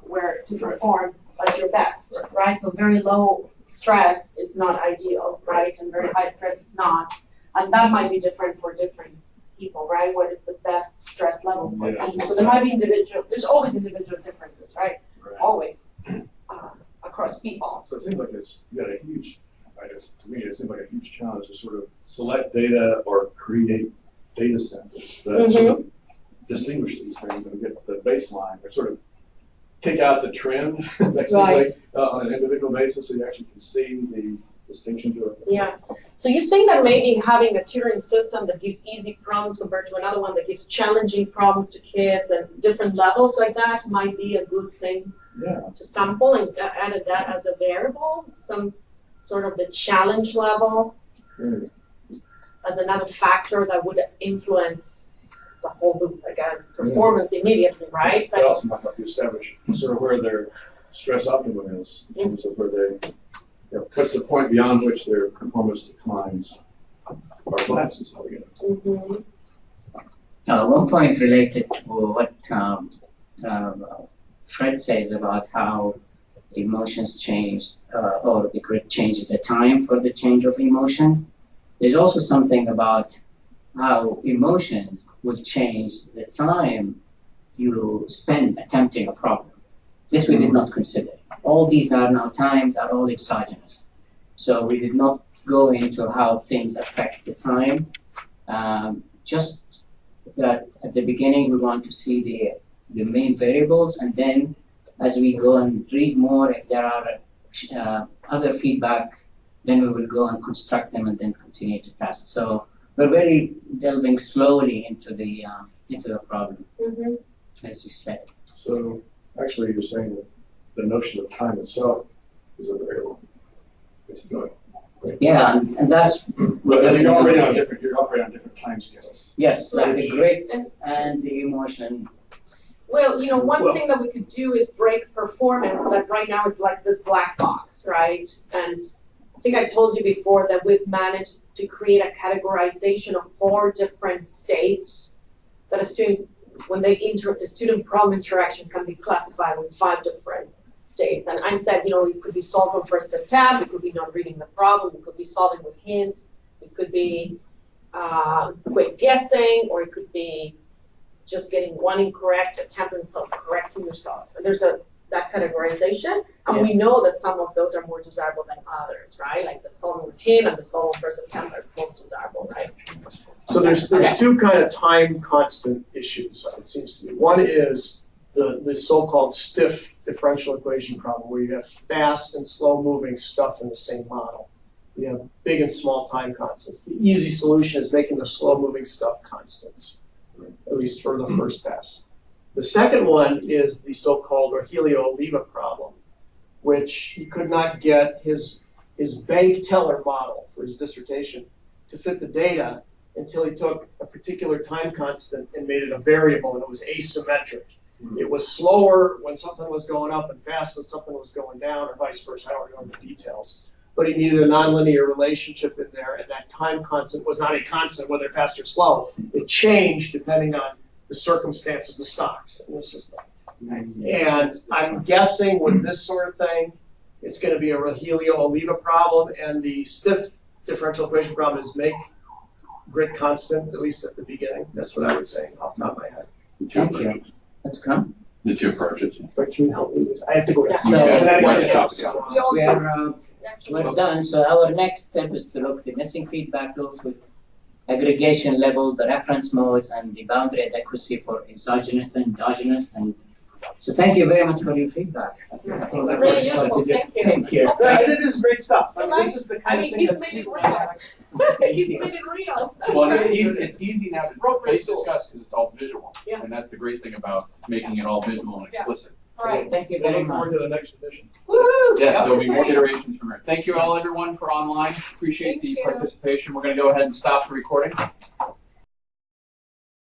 where to perform at your best, right? So very low stress is not ideal, right? And very high stress is not. And that might be different for different people, right? What is the best stress level for them? So there might be there's always individual differences, right? Always, across people. So it seems like you got a huge, I guess to me, it seems like a huge challenge to sort of select data or create data sets that sort of distinguish these things and get the baseline, or sort of take out the trend basically on an individual basis, so you actually can see the distinction to it. Yeah. So you're saying that maybe having a tutoring system that gives easy problems compared to another one that gives challenging problems to kids and different levels like that might be a good thing to sample and add that as a variable, some sort of the challenge level as another factor that would influence the whole group, I guess, performance immediately, right? But also might help you establish sort of where their stress optimum is, in terms of where they, what's the point beyond which their performance declines or collapses altogether. One point related to what Fred says about how emotions change, or the grid changes the time for the change of emotions. There's also something about how emotions will change the time you spend attempting a problem. This we did not consider. All these are now times are all exogenous. So we did not go into how things affect the time. Just that at the beginning we want to see the main variables, and then as we go and read more, if there are other feedback, then we will go and construct them and then continue to test. So we're very delving slowly into the problem, as you said. So actually, you're saying that the notion of time itself is a variable. Yeah, and that's. But you're operating on different time scales. Yes, like the grit and the emotion. Well, one thing that we could do is break performance that right now is like this black box, right? And I think I told you before that we've managed to create a categorization of 4 different states that a student, when they the student-problem interaction can be classified in 5 different states. And I said, it could be solved on first attempt, it could be not reading the problem, it could be solving with hints, it could be quick guessing, or it could be just getting one incorrect attempt and self-correcting yourself. And there's that categorization, and we know that some of those are more desirable than others, right? Like the solving with hint and the solving first attempt are most desirable, right? So there's 2 kind of time constant issues, it seems to me. One is the so-called stiff differential equation problem, where you have fast and slow-moving stuff in the same model. You have big and small time constants. The easy solution is making the slow-moving stuff constants, at least for the first pass. The second one is the so-called Rogelio-Oliva problem, which he could not get his bank teller model for his dissertation to fit the data until he took a particular time constant and made it a variable, and it was asymmetric. It was slower when something was going up and fast when something was going down, or vice versa. I don't know the details. But he needed a nonlinear relationship in there, and that time constant was not a constant, whether fast or slow. It changed depending on the circumstances, the stocks. And this is that. And I'm guessing with this sort of thing, it's going to be a Rogelio-Oliva problem, and the stiff differential equation problem is make grit constant, at least at the beginning. That's what I would say off the top of my head. Thank you. Let's come. The 2 approaches. But can you help me with? I have to go. We're done. So our next step is to look at the missing feedback loops with aggregation level, the reference modes, and the boundary adequacy for exogenous and endogenous. And so thank you very much for your feedback. Really useful. Thank you. This is great stuff. This is the kind of thing he's made it real. He's made it real. Well, it's easy now to discuss because it's all visual. Yeah. And that's the great thing about making it all visual and explicit. All right. Thank you very Look forward much. to the next edition. Woo! Yes, there'll be more iterations from here. Thank you all, everyone, for online. Appreciate the participation. We're going to go ahead and stop the recording.